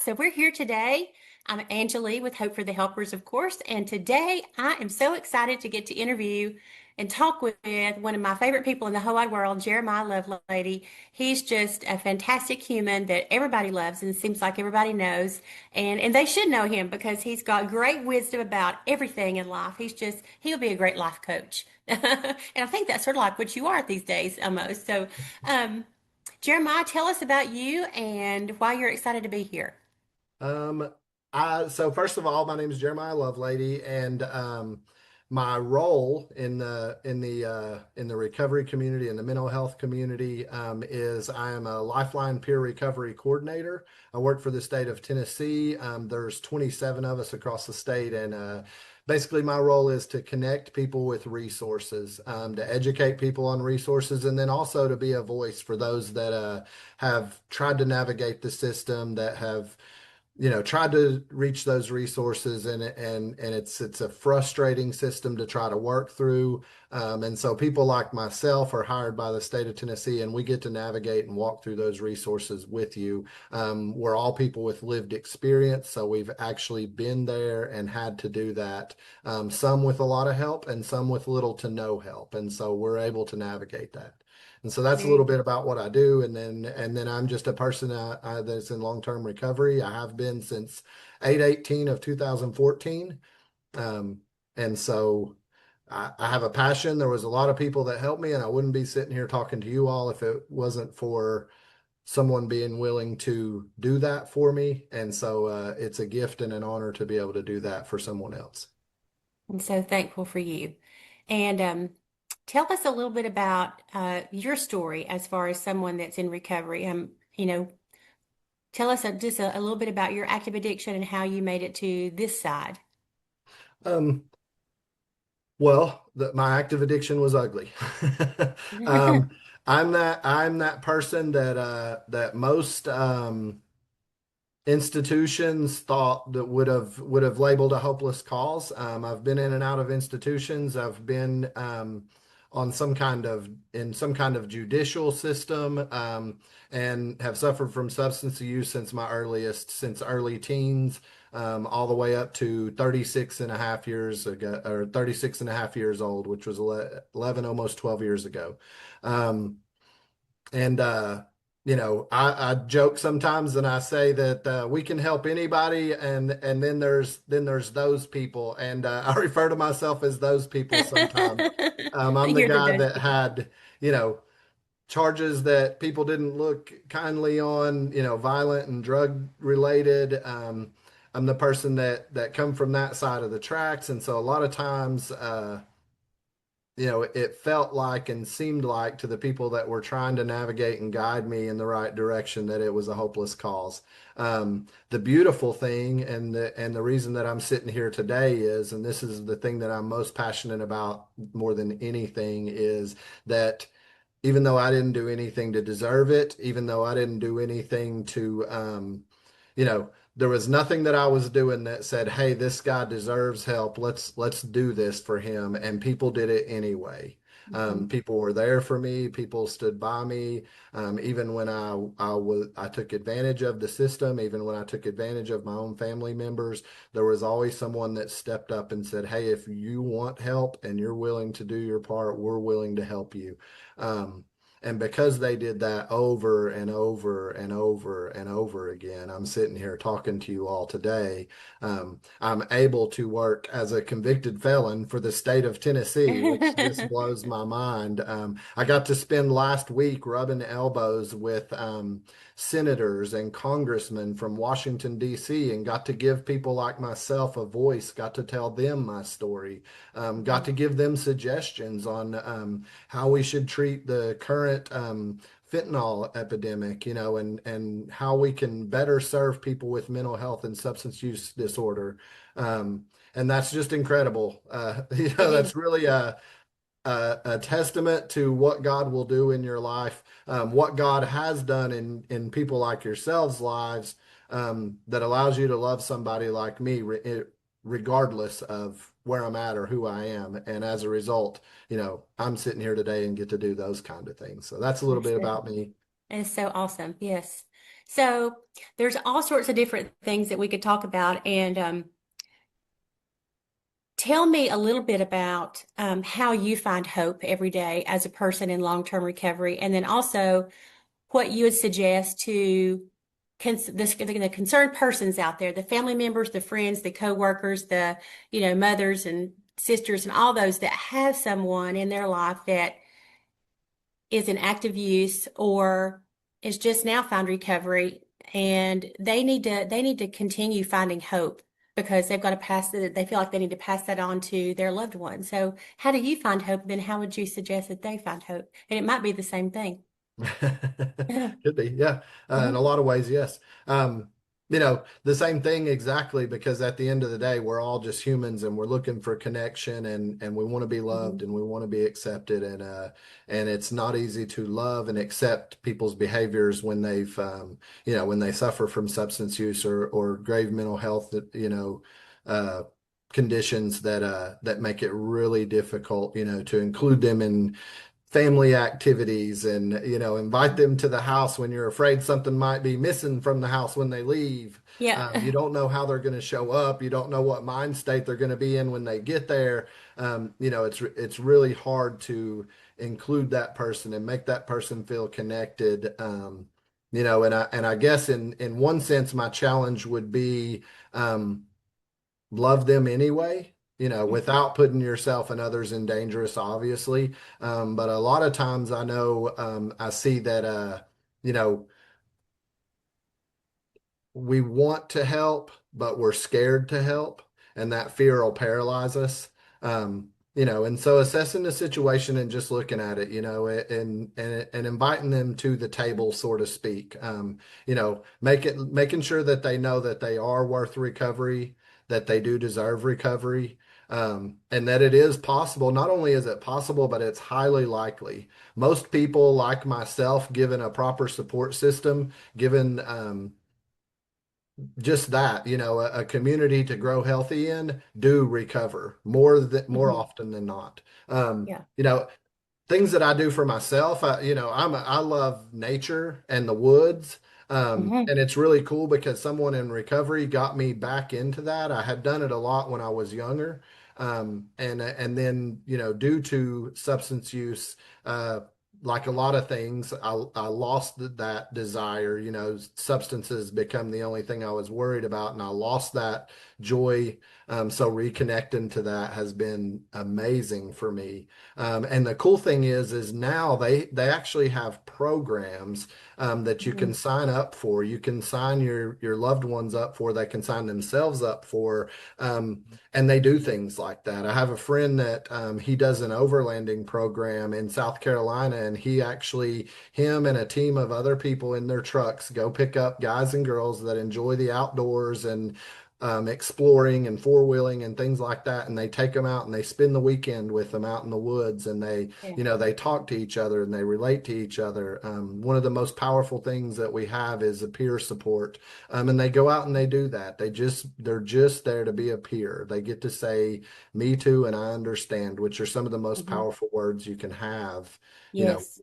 So we're here today. I'm Angela with Hope for the Helpers, of course, and today I am so excited to get to interview and talk with one of my favorite people in the whole wide world, Jeremiah Lovelady. He's just a fantastic human that everybody loves and seems like everybody knows, and they should know him because he's got great wisdom about everything in life. He'll be a great life coach. And I think that's sort of like what you are these days almost. Um, Jeremiah, tell us about you and why you're excited to be here. Um, so first of all, my name is Jeremiah Lovelady, and my role in the recovery community and the mental health community is I am a Lifeline peer recovery coordinator. I work for the state of Tennessee. There's 27 of us across the state, and basically my role is to connect people with resources, to educate people on resources, and then also to be a voice for those that have tried to navigate the system, that have tried to reach those resources, and it's a frustrating system to try to work through. And so people like myself are hired by the state of Tennessee, and we get to navigate and walk through those resources with you. We're all people with lived experience, so we've actually been there and had to do that. Some with a lot of help and some with little to no help, and so we're able to navigate that. And so that's a Very little bit good. about what I do. And then I'm just a person that's in long-term recovery. I have been since 8/18 of 2014. Um, and so I have a passion. There was a lot of people that helped me, and I wouldn't be sitting here talking to you all if it wasn't for someone being willing to do that for me. And so it's a gift and an honor to be able to do that for someone else. I'm so thankful for you. And tell us a little bit about your story as far as someone that's in recovery. Tell us a little bit about your active addiction and how you made it to this side. Um, my active addiction was ugly. Um, I'm that person that most institutions thought that would have labeled a hopeless cause. I've been in and out of institutions. I've been on some kind of judicial system, and have suffered from substance use since early teens, all the way up to 36 and a half years ago, or 36 and a half years old, which was 11, almost 12 years ago. Um, and I joke sometimes and I say that we can help anybody, and then there's those people, and I refer to myself as those people sometimes. I'm the You're the guy those that people. had, you know, charges that people didn't look kindly on, violent and drug related. I'm the person that come from that side of the tracks, and so a lot of times, it felt like and seemed like to the people that were trying to navigate and guide me in the right direction that it was a hopeless cause. The beautiful thing, and the reason that I'm sitting here today is, and this is the thing that I'm most passionate about more than anything, is that even though I didn't do anything to deserve it, even though I didn't do anything to, there was nothing that I was doing that said, "Hey, this guy deserves help. Let's do this for him." And people did it anyway. Mhm. People were there for me. People stood by me, even when I took advantage of the system. Even when I took advantage of my own family members, there was always someone that stepped up and said, "Hey, if you want help and you're willing to do your part, we're willing to help you." Um, and because they did that over and over and over and over again, I'm sitting here talking to you all today. I'm able to work as a convicted felon for the state of Tennessee, which just blows my mind. I got to spend last week rubbing elbows with senators and congressmen from Washington, D.C., and got to give people like myself a voice, got to tell them my story, got to give them suggestions on how we should treat the current fentanyl epidemic, and how we can better serve people with mental health and substance use disorder. And that's just incredible. It is. That's really a testament to what God will do in your life, what God has done in people like yourselves' lives, that allows you to love somebody like me, regardless of where I'm at or who I am. And as a result, I'm sitting here today and get to do those kind of things. So that's a little bit Understood. about me. It's so awesome. Yes. So there's all sorts of different things that we could talk about. And tell me a little bit about how you find hope every day as a person in long-term recovery, and then also what you would suggest to the concerned persons out there, the family members, the friends, the co-workers, the mothers and sisters, and all those that have someone in their life that is in active use or is just now found recovery, and they need to continue finding hope because they've got to they feel like they need to pass that on to their loved ones. So how do you find hope? Then how would you suggest that they find hope? And it might be the same thing. Could be, yeah. In a Mhm. lot of ways, yes. The same thing exactly, because at the end of the day, we're all just humans and we're looking for connection, and we want to be loved Mhm. and we want to be accepted, and it's not easy to love and accept people's behaviors when when they suffer from substance use or grave mental health uh conditions that make it really difficult, to include them in family activities, and invite them to the house when you're afraid something might be missing from the house when they leave. You Yeah. don't know how they're going to show up. You don't know what mind state they're going to be in when they get there. It's really hard to include that person and make that person feel connected. And I guess in one sense my challenge would be, love them anyway, without putting yourself and others in dangerous, obviously. But a lot of times I know, I see that, you know, we want to help, but we're scared to help, and that fear will paralyze us. And so assessing the situation and just looking at it, and inviting them to the table, so to speak. Making sure that they know that they are worth recovery, that they do deserve recovery, and that it is possible. Not only is it possible, but it's highly likely. Most people, like myself, given a proper support system, given just that, a community to grow healthy in, do recover more Mhm. often than not. Um, Yeah. you know, things that I do for myself, I love nature and the woods. And Mhm. it's really cool because someone in recovery got me back into that. I had done it a lot when I was younger. And then, due to substance use, like a lot of things, I lost that desire. Substances become the only thing I was worried about, and I lost that joy. So reconnecting to that has been amazing for me. And the cool thing is now they actually have programs, that you can Mhm. sign up for. You can sign your loved ones up for. They can sign themselves up for, and they do things like that. I have a friend that, he does an overlanding program in South Carolina, and him and a team of other people in their trucks go pick up guys and girls that enjoy the outdoors and, exploring and four-wheeling and things like that. And they take them out and they spend the weekend with them out in the woods, and Yeah. they talk to each other and they relate to each other. One of the most powerful things that we have is a peer support. And they go out and they do that. They're just there to be a peer. They get to say, me too, and I understand, which are some of the most Mhm. powerful words you can have, Yes.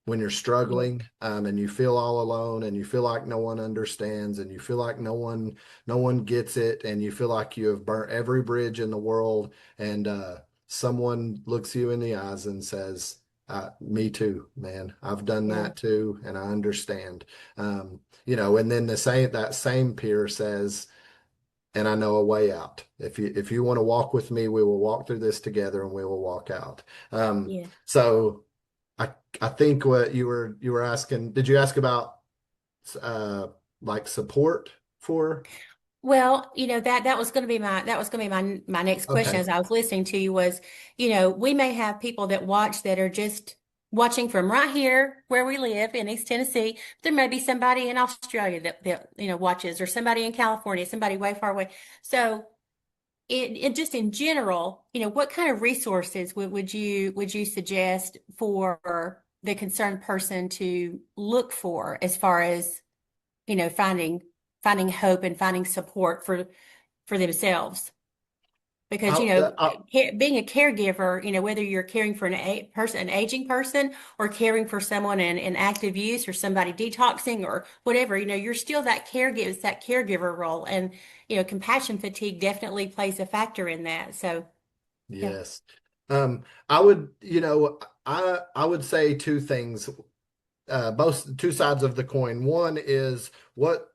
when you're Yes. struggling, and you feel all alone, and you feel like no one understands, and you feel like no one gets it, and you feel like you have burnt every bridge in the world, and someone looks you in the eyes and says, me too, man, I've done Yeah. that too, and I understand. And then that same peer says, and I know a way out. If you want to walk with me, we will walk through this together and we will walk out. Yeah. So I I think what you were asking, did you ask about, uh like, support for? Well, that was going to be my next question Okay. as I was listening to you was, we may have people that watch that are just watching from right here where we live in East Tennessee. There may be somebody in Australia that watches, or somebody in California, somebody way far away. So it just in general, what kind of resources would you suggest for the concerned person to look for as far as, finding hope and finding support for themselves? because I, I, being a caregiver, whether you're caring for an aging person, or caring for someone in active use, or somebody detoxing or whatever, you're still it's that caregiver role. And compassion fatigue definitely plays a factor in that. So yeah. yes. I would, I would say two things, both two sides of the coin. One is what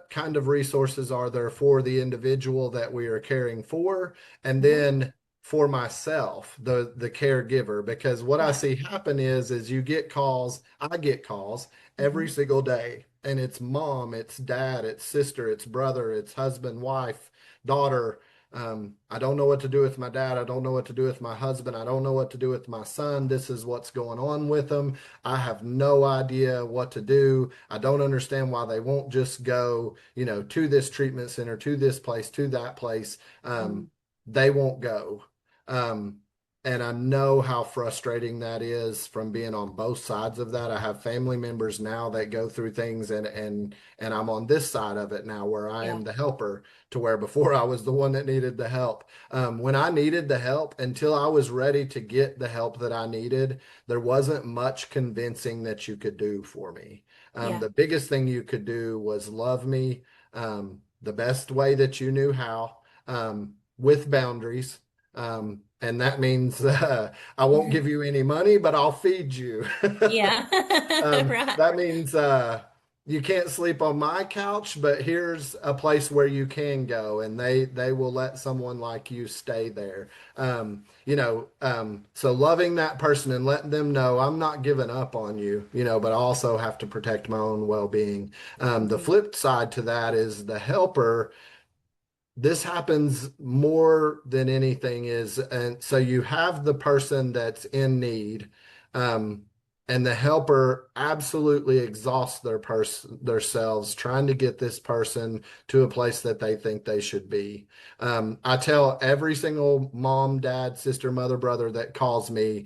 kind of resources are there for the individual that we are caring for, and Hmm. then for myself, the caregiver, because what I Right. see happen is you get calls, I get calls every Hmm. single day, and it's mom, it's dad, it's sister, it's brother, it's husband, wife, daughter. I don't know what to do with my dad. I don't know what to do with my husband. I don't know what to do with my son. This is what's going on with them. I have no idea what to do. I don't understand why they won't just go, to this treatment center, to this place, to that place. Hmm. They won't go. Um, and I know how frustrating that is from being on both sides of that. I have family members now that go through things, and I'm on this side of it now where I Yeah. am the helper, to where before I was the one that needed the help. When I needed the help, until I was ready to get the help that I needed, there wasn't much convincing that you could do for me. Yeah. The biggest thing you could do was love me, the best way that you knew how, with boundaries. And that means I won't give you any money, but I'll feed you. Yeah. Right. That means you can't sleep on my couch, but here's a place where you can go, and they will let someone like you stay there. So loving that person and letting them know I'm not giving up on you, but I also have to protect my own well-being. The Hmm. flip side to that is the helper. This happens more than anything is, and so you have the person that's in need, um, and the helper absolutely exhausts themselves trying to get this person to a place that they think they should be. I tell every single mom, dad, sister, mother, brother that calls me,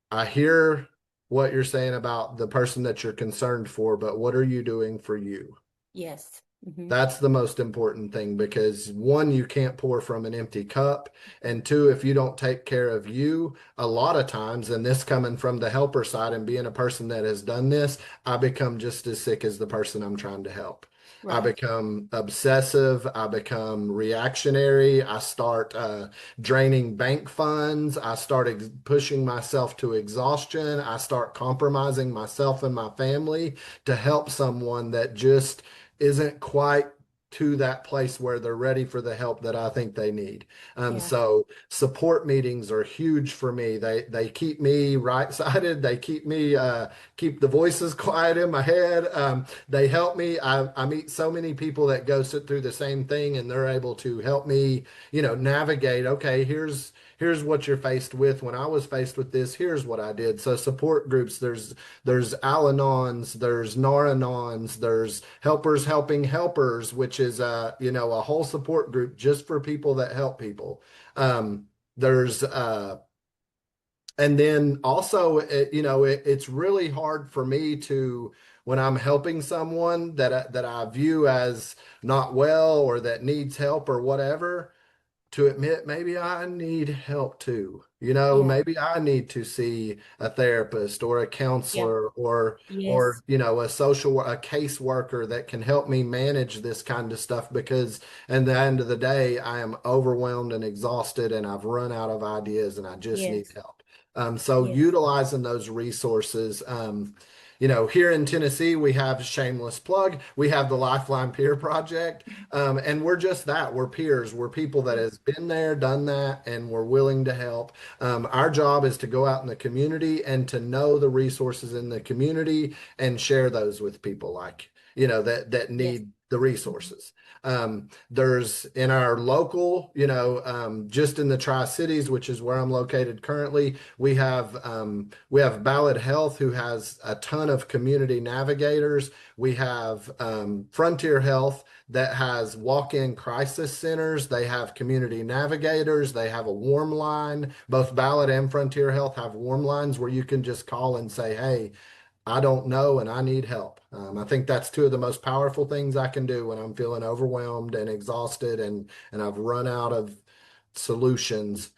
I hear what you're saying about the person that you're concerned for, but what are you doing for you? Yes. Hmm. That's the most important thing, because one, you can't pour from an empty cup. And two, if you don't take care of you, a lot of times, and this coming from the helper side and being a person that has done this, I become just as sick as the person I'm trying to help. I Right. become obsessive. I become reactionary. I start draining bank funds. I start pushing myself to exhaustion. I start compromising myself and my family to help someone that just isn't quite to that place where they're ready for the help that I think they need. Yeah. So support meetings are huge for me. They keep me right sided. They keep me keep the voices quiet in my head. They help me. I meet so many people that go sit through the same thing, and they're able to help me, navigate. Okay, here's what you're faced with. When I was faced with this, here's what I did. So support groups, there's Al-Anons, there's Nar-Anons, there's Helpers Helping Helpers, which is a whole support group just for people that help people. There's and then also it's really hard for me to, when I'm helping someone that I view as not well or that needs help or whatever, to admit maybe I need help too. Yeah. Maybe I need to see a therapist or a Yeah. counselor or Yes. a caseworker that can help me manage this kind of stuff, because at the end of the day I am overwhelmed and exhausted and I've run out of ideas and I just need Yes. help. So Yes. utilizing those resources, here in Tennessee, we have, shameless plug, we have the Lifeline Peer Project. And we're just that. We're peers. We're people that Yes. has been there, done that, and we're willing to help. Our job is to go out in the community and to know the resources in the community and share those with people like, that Yes. need the Mhm. resources. There's in our local, just in the Tri-Cities, which is where I'm located currently, we have Ballad Health, who has a ton of community navigators. We have Frontier Health, that has walk-in crisis centers. They have community navigators. They have a warm line. Both Ballad and Frontier Health have warm lines where you can just call and say, "Hey, I don't know and I need help." I think that's two of the most powerful things I can do when I'm feeling overwhelmed and exhausted, and I've run out of. solutions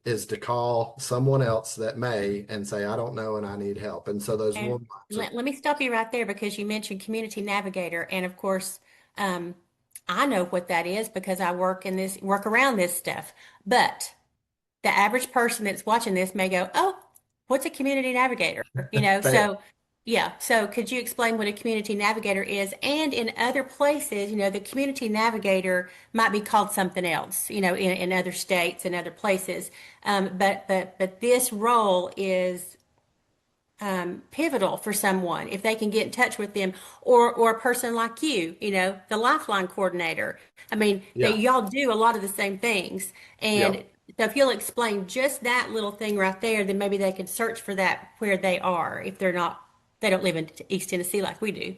is to call someone else that may and say, I don't know and I need help. And so those And warm ups are let me stop you right there because you mentioned community navigator. And of course, um, I know what that is because I work around this stuff. But the average person that's watching this may go, "Oh, what's a community navigator?" fair. So yeah. So could you explain what a community navigator is? And in other places, the community navigator might be called something else, in other states and other places. But this role is pivotal for someone if they can get in touch with them or a person like you, the lifeline coordinator. I mean, that Yeah. y'all do a lot of the same things. And Yep. so if you'll explain just that little thing right there, then maybe they can search for that where they are if they don't live in East Tennessee like we do.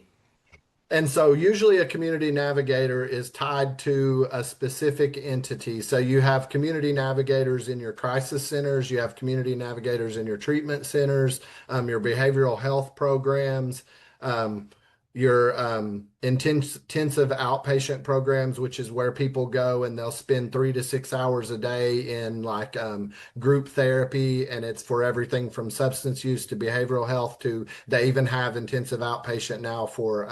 And so usually a community navigator is tied to a specific entity. So you have community navigators in your crisis centers, you have community navigators in your treatment centers, your behavioral health programs, um, your intensive outpatient programs, which is where people go and they'll spend 3 to 6 hours a day in like group therapy. And it's for everything from substance use to behavioral health to they even have intensive outpatient now for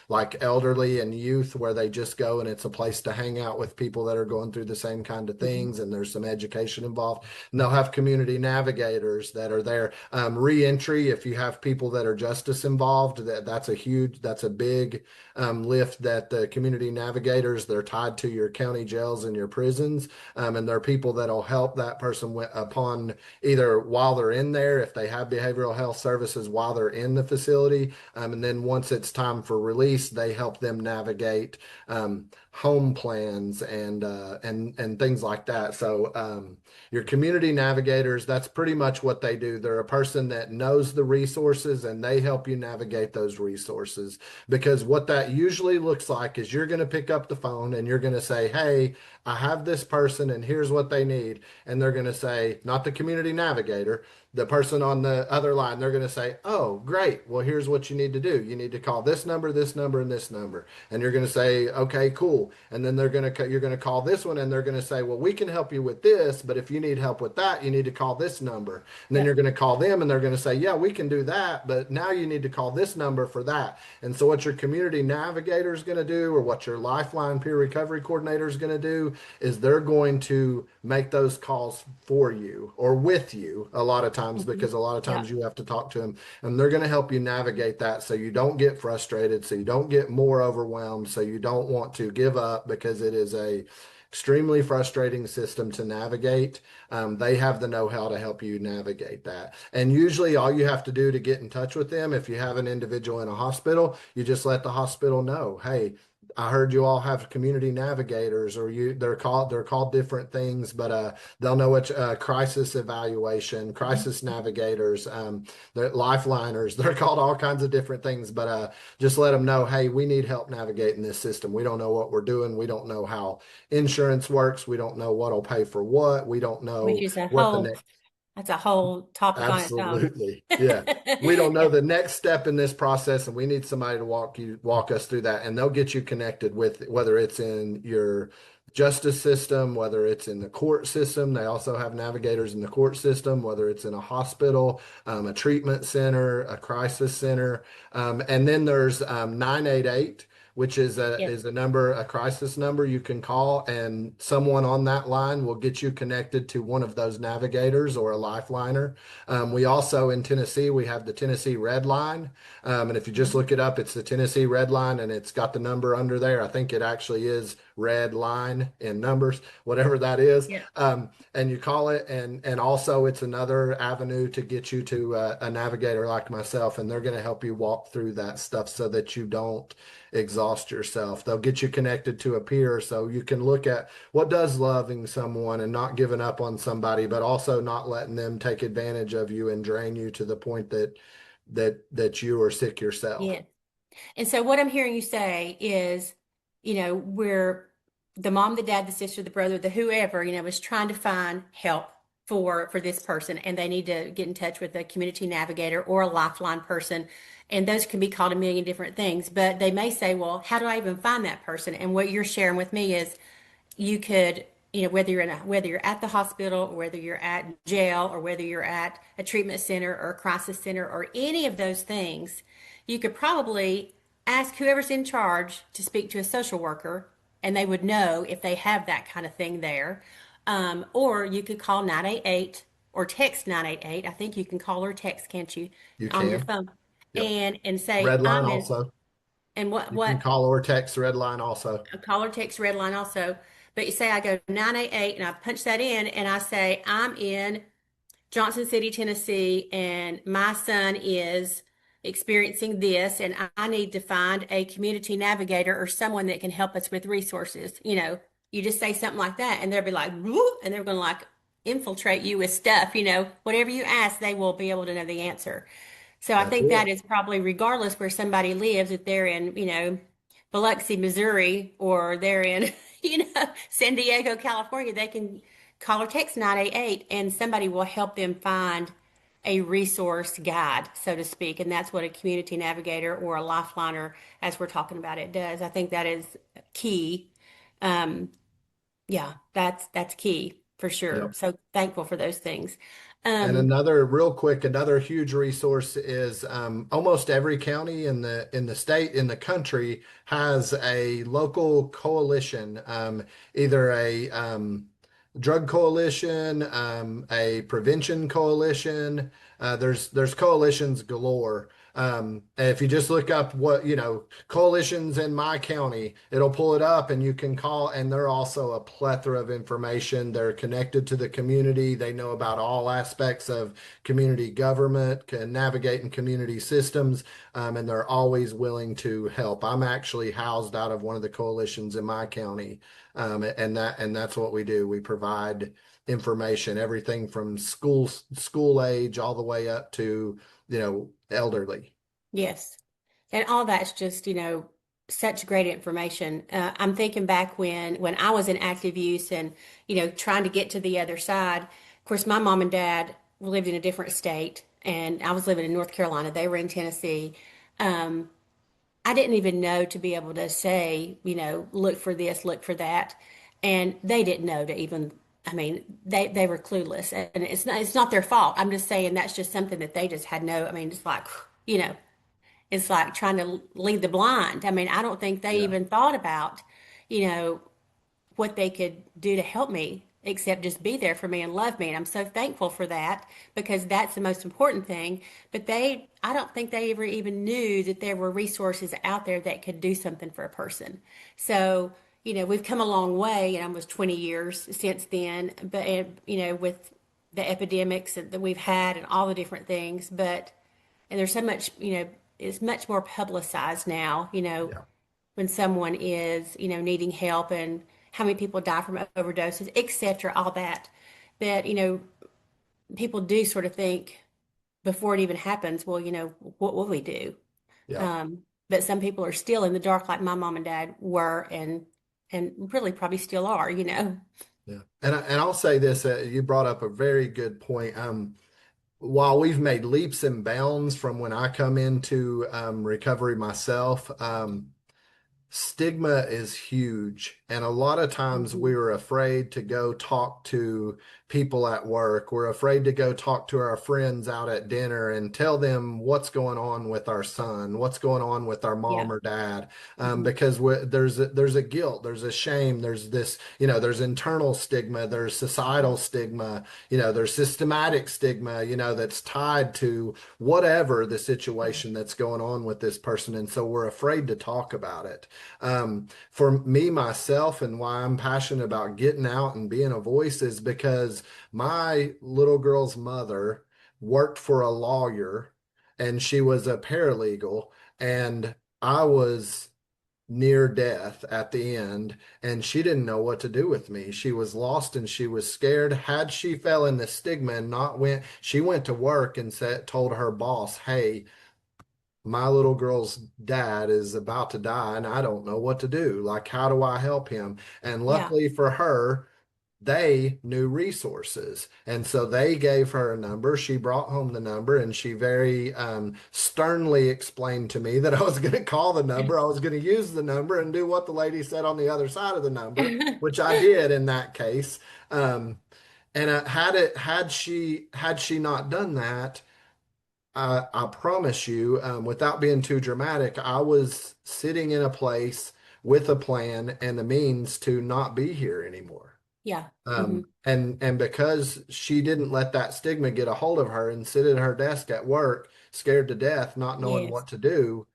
like elderly and youth where they just go and it's a place to hang out with people that are going through the same kind of Mhm. things and there's some education involved. And they'll have community navigators that are there. Reentry, if you have people that are justice involved, that's a big lift that the community navigators, they're tied to your county jails and your prisons. And they're people that'll help that person upon either while they're in there, if they have behavioral health services while they're in the facility, and then once it's time for release, they help them navigate home plans and things like that. So your community navigators, that's pretty much what they do. They're a person that knows the resources and they help you navigate those resources. Because what that usually looks like is you're going to pick up the phone and you're going to say, "Hey, I have this person and here's what they need." And they're going to say, not the community navigator, the person on the other line, they're going to say, "Oh, great. Well, here's what you need to do. You need to call this number, and this number." And you're going to say, "Okay, cool." And then you're going to call this one and they're going to say, "Well, we can help you with this, but if you need help with that, you need to call this number." And then you're Yep. going to call them and they're going to say, "Yeah, we can do that, but now you need to call this number for that." And so what your community navigator is going to do or what your Lifeline peer recovery coordinator is going to do is they're going to make those calls for you or with you a lot of times Mhm. because a lot of times Yep. you have to talk to them and they're going to help you navigate that so you don't get frustrated, so you don't get more overwhelmed, so you don't want to give up because it is a extremely frustrating system to navigate. They have the know-how to help you navigate that. And usually all you have to do to get in touch with them, if you have an individual in a hospital, you just let the hospital know, "Hey, I heard you all have community navigators, or they're called different things, but they'll know it's crisis evaluation, Mhm. crisis navigators, they're lifeliners. They're called all kinds of different things, but just let them know, hey, we need help navigating this system. We don't know what we're doing. We don't know how insurance works. We don't know what'll pay for what. We don't Which know is a what the whole, next." that's a whole topic on its own. Absolutely. Yeah. We don't know the next step in this process, and we need somebody to walk us through that. And they'll get you connected with whether it's in your justice system, whether it's in the court system. They also have navigators in the court system, whether it's in a hospital, a treatment center, a crisis center. And then there's 988, which is a Yes. number, a crisis number you can call, and someone on that line will get you connected to one of those navigators or a lifeliner. We also in Tennessee we have the Tennessee Red Line, and if you just Mhm. look it up, it's the Tennessee Red Line, and it's got the number under there. I think it actually is Red Line in numbers, whatever that is. Yeah. And you call it, and also it's another avenue to get you to a navigator like myself, and they're going to help you walk through that stuff so that you don't exhaust yourself. They'll get you connected to a peer so you can look at what does loving someone and not giving up on somebody, but also not letting them take advantage of you and drain you to the point that you are sick yourself. Yeah. And so what I'm hearing you say is, we're the mom, the dad, the sister, the brother, the whoever, is trying to find help for this person, and they need to get in touch with a community navigator or a lifeline person. And those can be called a million different things, but they may say, well, how do I even find that person? And what you're sharing with me is you could, whether you're at the hospital or whether you're at jail or whether you're at a treatment center or a crisis center or any of those things, you could probably ask whoever's in charge to speak to a social worker, and they would know if they have that kind of thing there. Or you could call 988 or text 988. I think you can call or text, can't you, You on your can. phone, Yep. and say Red line I'm in. also. And You can call or text red line also. a call or text red line also. But you say I go 988 and I punch that in and I say I'm in Johnson City, Tennessee, and my son is experiencing this, and I need to find a community navigator or someone that can help us with resources. You just say something like that, and they'll be like, "Whoop," and they're going to like infiltrate you with stuff. Whatever you ask, they will be able to know the answer. So I That's think that it. is probably regardless where somebody lives, if they're in, Biloxi, Missouri, or they're in, San Diego, California, they can call or text 988 and somebody will help them find a resource guide, so to speak. And that's what a community navigator or a lifeliner, as we're talking about it, does. I think that is key. Um, yeah, that's key for sure. Yep. So thankful for those things. And Um, another real quick, another huge resource is almost every county in the state in the country has a local coalition, either a drug coalition, a prevention coalition. There's coalitions galore. If you just look up coalitions in my county, it'll pull it up and you can call, and they're also a plethora of information. They're connected to the community. They know about all aspects of community government, can navigate in community systems, and they're always willing to help. I'm actually housed out of one of the coalitions in my county, and that's what we do. We provide information, everything from school age all the way up to elderly. yes. And all that's just, such great information. I'm thinking back when I was in active use and, trying to get to the other side. Of course, my mom and dad lived in a different state, and I was living in North Carolina. They were in Tennessee. Um, I didn't even know to be able to say, look for this, look for that. And they didn't know to even, I mean, they were clueless. And it's not their fault. I'm just saying that's just something that they just had no, I mean, it's like, you know, it's like trying to lead the blind. I mean, I don't think they Yeah, even thought about, you know, what they could do to help me except just be there for me and love me. And I'm so thankful for that because that's the most important thing. But I don't think they ever even knew that there were resources out there that could do something for a person. So, we've come a long way and almost 20 years since then, but, with the epidemics that we've had and all the different things. And there's so much, it's much more publicized now, yeah, when someone is, needing help and how many people die from overdoses, et cetera, all that, that, people do sort of think before it even happens, well, what will we do? yeah, Um, but some people are still in the dark like my mom and dad were and really probably still are. yeah. And I'll say this: you brought up a very good point. While we've made leaps and bounds from when I come into recovery myself, stigma is huge. And a lot of times Mhm. we're afraid to go talk to people at work. We're afraid to go talk to our friends out at dinner and tell them what's going on with our son, what's going on with our Yeah. mom or dad, Mhm. because there's a guilt, there's a shame, there's this, there's internal stigma, there's Yeah. societal stigma, there's systematic stigma, that's tied to whatever the Yeah. situation that's going on with this person. And so we're afraid to talk about it. For me, myself, and why I'm passionate about getting out and being a voice is because my little girl's mother worked for a lawyer and she was a paralegal, and I was near death at the end, and she didn't know what to do with me. She was lost and she was scared. Had she fell in the stigma and not she went to work and told her boss, "Hey, my little girl's dad is about to die and I don't know what to do. Like, how do I help him?" And Yeah. luckily for her, they knew resources. And so they gave her a number. She brought home the number and she very sternly explained to me that I was going to call the number, I was going to use the number and do what the lady said on the other side of the number, which I did in that case. And had she not done that, I promise you, without being too dramatic, I was sitting in a place with a plan and the means to not be here anymore. Yeah. Hmm. And because she didn't let that stigma get a hold of her and sit at her desk at work, scared to death, not knowing Yes. what to do,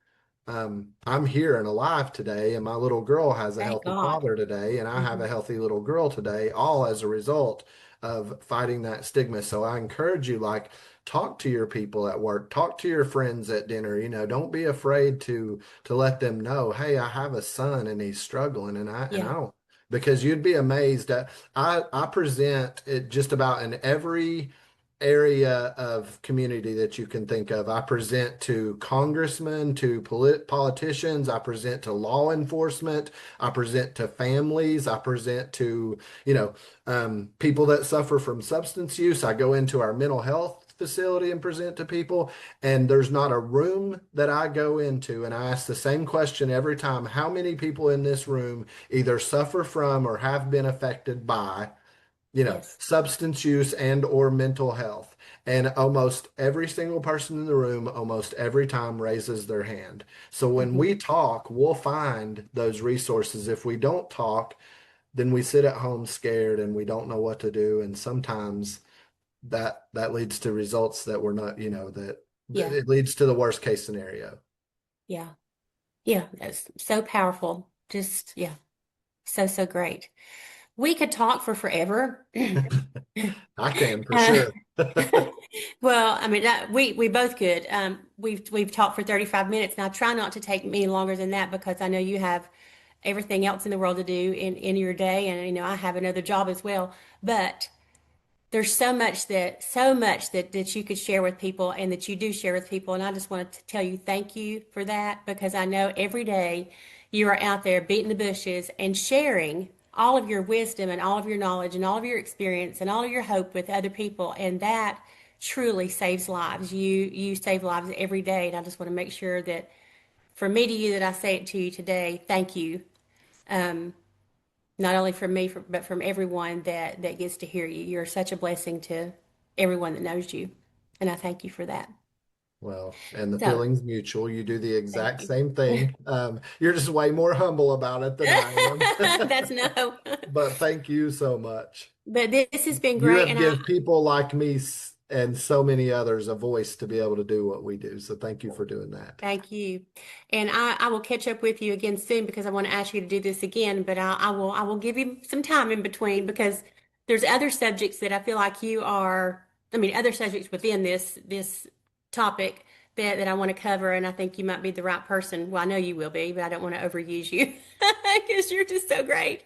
I'm here and alive today, and my little girl has a Thank healthy God. father today, and I have Hmm. a healthy little girl today, all as a result of fighting that stigma. So I encourage you, like, talk to your people at work, talk to your friends at dinner. Don't be afraid to let them know, hey, I have a son and he's struggling, and I Yeah. don't, because you'd be amazed at I present it just about in every area of community that you can think of. I present to congressmen, to politicians, I present to law enforcement, I present to families, I present to, people that suffer from substance use. I go into our mental health facility and present to people. And there's not a room that I go into and I ask the same question every time. How many people in this room either suffer from or have been affected by Yes. substance use and or mental health? And almost every single person in the room, almost every time raises their hand. So when Hmm. we talk, we'll find those resources. If we don't talk, then we sit at home scared and we don't know what to do. And sometimes that leads to results that we're not, that Yeah. it leads to the worst case scenario. Yeah. Yeah. That's so powerful. Just, yeah. So, so great. We could talk for forever. I can for Uh, sure. well, I mean, we both could. We've talked for 35 minutes, and I try not to take me longer than that because I know you have everything else in the world to do in your day, and I have another job as well. But there's so much that you could share with people and that you do share with people, and I just wanted to tell you thank you for that because I know every day you are out there beating the bushes and sharing all of your wisdom and all of your knowledge and all of your experience and all of your hope with other people, and that truly saves lives. You save lives every day, and I just want to make sure that from me to you that I say it to you today, thank you. Um, Not only from me, but from everyone that gets to hear you. You're such a blessing to everyone that knows you, and I thank you for that. Well, and the So, feeling's mutual. You do the thank exact you. same thing. You're just way more humble about it than I am. That's no. But thank you so much. But this has been You great, have and I give people like me and so many others a voice to be able to do what we do. So thank you for doing that. thank you. And I will catch up with you again soon because I want to ask you to do this again, but I will give you some time in between because there's other subjects that I feel like you are, I mean, other subjects within this topic that I want to cover, and I think you might be the right person. Well, I know you will be, but I don't want to overuse you because you're just so great.